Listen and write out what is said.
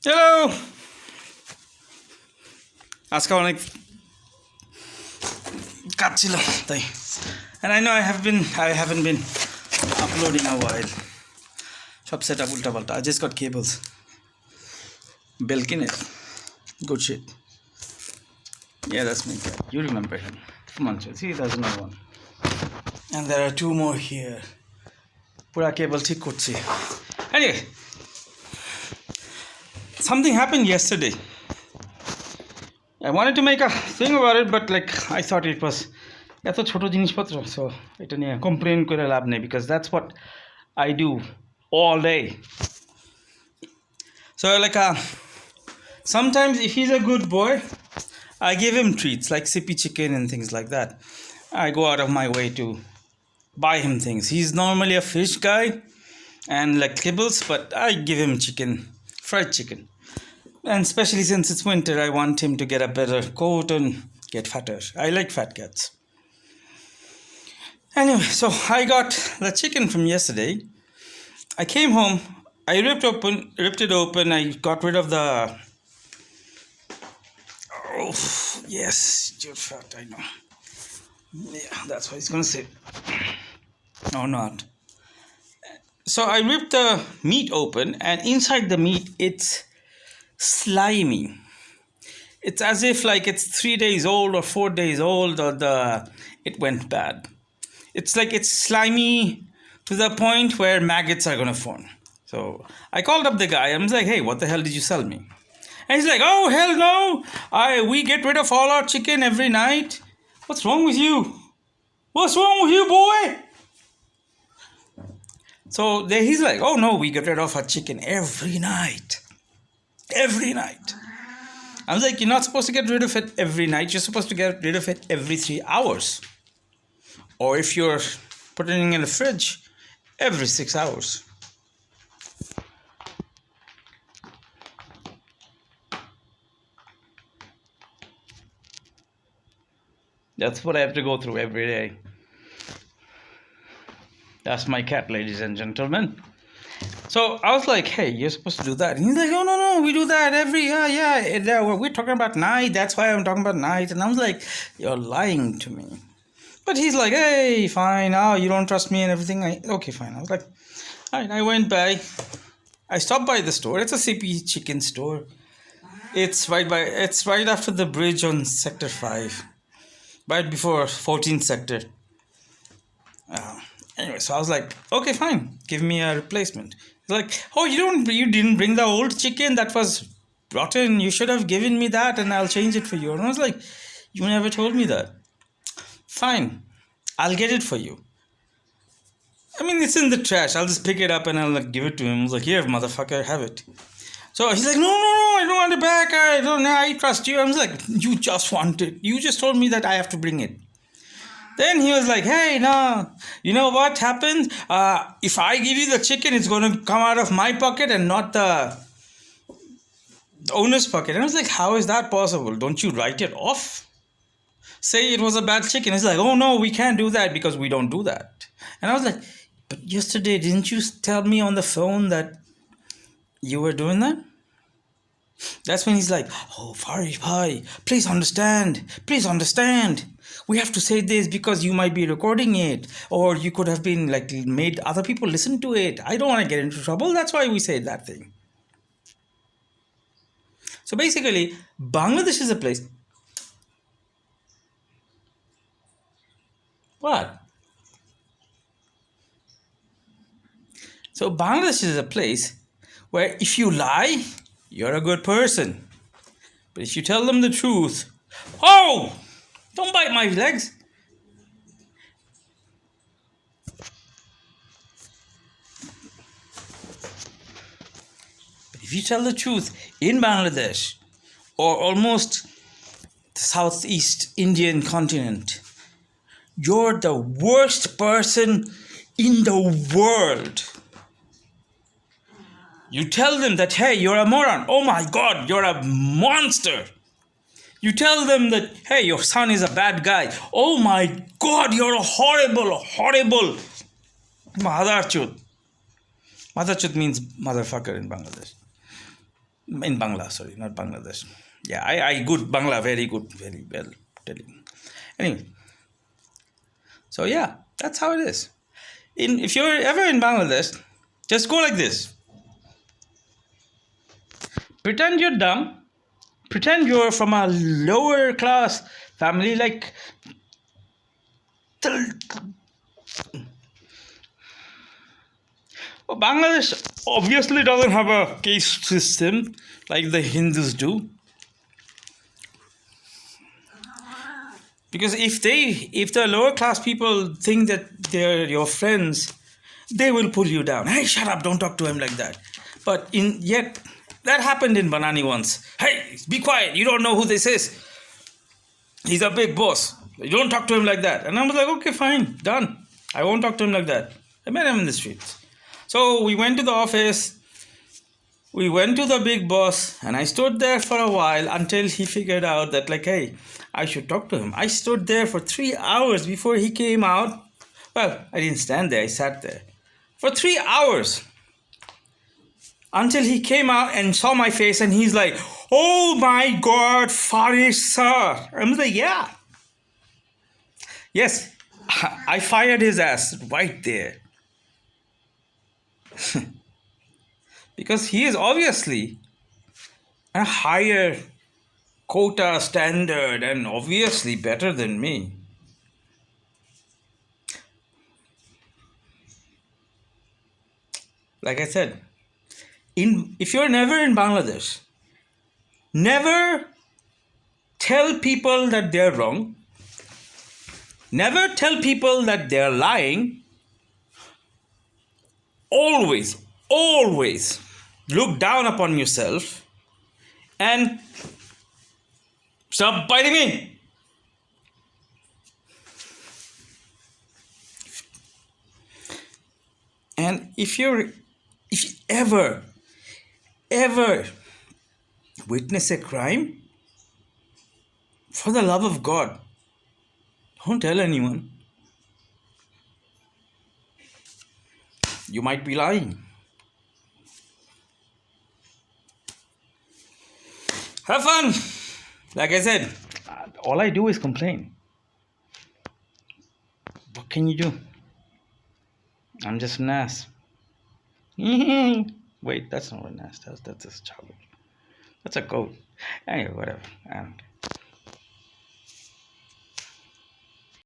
Hello! আজকে অনেক কাজ ছিল তাই and I know I haven't been uploading a while. সব সেটআপ উল্টাপাল্টা. I just got cables. Belkin it. Good shit. Yeah, that's me. You remember him. Come on, see, there's another one. And there are two more here. Pura cable ঠিক করছি. Anyway, something happened yesterday. I wanted to make a thing about it, but like I thought it was এত ছোট জিনিসপত্র, so এটা নিয়ে complain করে লাভ নেই, because that's what I do all day. So like sometimes if he's a good boy, I give him treats like sippy chicken and things like that. I go out of my way to buy him things. He's normally a fish guy and like kibbles, but I give him chicken, fried chicken. And especially since it's winter, I want him to get a better coat and get fatter. I like fat cats. Anyway, so I got the chicken from yesterday. I came home, I ripped it open, I got rid of the... Oh, yes, you're fat, I know. Yeah, that's what he's gonna say. No, not. So I ripped the meat open, and inside the meat, it's slimy. It's as if like it's 3 days old or 4 days old, or it went bad. It's like it's slimy to the point where maggots are gonna form. So I called up the guy. I was like, "Hey, what the hell did you sell me?" And he's like, "Oh hell no! We get rid of all our chicken every night. What's wrong with you? What's wrong with you, boy?" So there he's like, "Oh no, we get rid of our chicken every night. Every night." I was like, "You're not supposed to get rid of it every night. You're supposed to get rid of it every 3 hours. Or if you're putting it in the fridge, every 6 hours." That's what I have to go through every day. That's my cat, ladies and gentlemen. So I was like, "Hey, you're supposed to do that." And he's like, "Oh, no, we do that every, we're talking about night. That's why I'm talking about night." And I was like, "You're lying to me." But he's like, "Hey, fine. Oh, you don't trust me and everything." Okay, fine. I was like, all right. I went by. I stopped by the store. It's a CP chicken store. It's right after the bridge on Sector 5. Right before 14th sector. Anyway, so I was like, "Okay, fine. Give me a replacement." He's like, "Oh, you didn't bring the old chicken that was rotten. You should have given me that and I'll change it for you." And I was like, "You never told me that." "Fine. I'll get it for you. I mean, it's in the trash. I'll just pick it up and I'll like give it to him." I was like, "Here, motherfucker, have it." So he's like, no, I don't want it back. I trust you." I was like, "You just want it. You just told me that I have to bring it." Then he was like, "Hey, no, you know what happens? If I give you the chicken, it's going to come out of my pocket and not the owner's pocket." And I was like, "How is that possible? Don't you write it off? Say it was a bad chicken." He's like, "Oh, no, we can't do that because we don't do that." And I was like, "But yesterday, didn't you tell me on the phone that you were doing that?" That's when he's like, "Oh, Fharish bhai, please understand. We have to say this because you might be recording it, or you could have been like made other people listen to it. I don't want to get into trouble. That's why we say that thing." So basically, Bangladesh is a place. What? So Bangladesh is a place where if you lie, you're a good person. But if you tell them the truth, oh, don't bite my legs. But if you tell the truth in Bangladesh, or almost the Southeast Indian continent, you're the worst person in the world. You tell them that, "Hey, you're a moron. Oh my God, you're a monster." You tell them that, "Hey, your son is a bad guy. Oh my God, you're a horrible Motherchut." Motherchut means motherfucker in Bangladesh. In Bangla, sorry, not Bangladesh. Yeah, I good Bangla, very good, very well telling. Anyway, so yeah, that's how it is. If you're ever in Bangladesh, just go like this. Pretend you're dumb. Pretend you're from a lower class family, like Bangladesh obviously doesn't have a caste system like the Hindus do. Because if the lower class people think that they're your friends, they will pull you down. Hey, shut up! Don't talk to him like that. But yet that happened in Banani once. Hey, be quiet! You don't know who this is. He's a big boss. You don't talk to him like that. And I was like, okay, fine, done. I won't talk to him like that. I met him in the streets. So we went to the office. We went to the big boss, and I stood there for a while until he figured out that, like, hey, I should talk to him. I stood there for 3 hours before he came out. Well, I didn't stand there, I sat there for 3 hours until he came out and saw my face, and he's like, oh my God, Fharish, sir. I'm like, yeah. Yes, I fired his ass right there. Because he is obviously a higher quota standard and obviously better than me. Like I said, if you're never in Bangladesh, never tell people that they're wrong. Never tell people that they're lying. Always look down upon yourself and stop biting me. And if you ever witness a crime, for the love of God, don't tell anyone. You might be lying. Have fun. Like I said, all I do is complain. What can you do? I'm just an ass. Wait, that's not an ass. That's a child. That's a goat. Anyway, whatever. I don't care.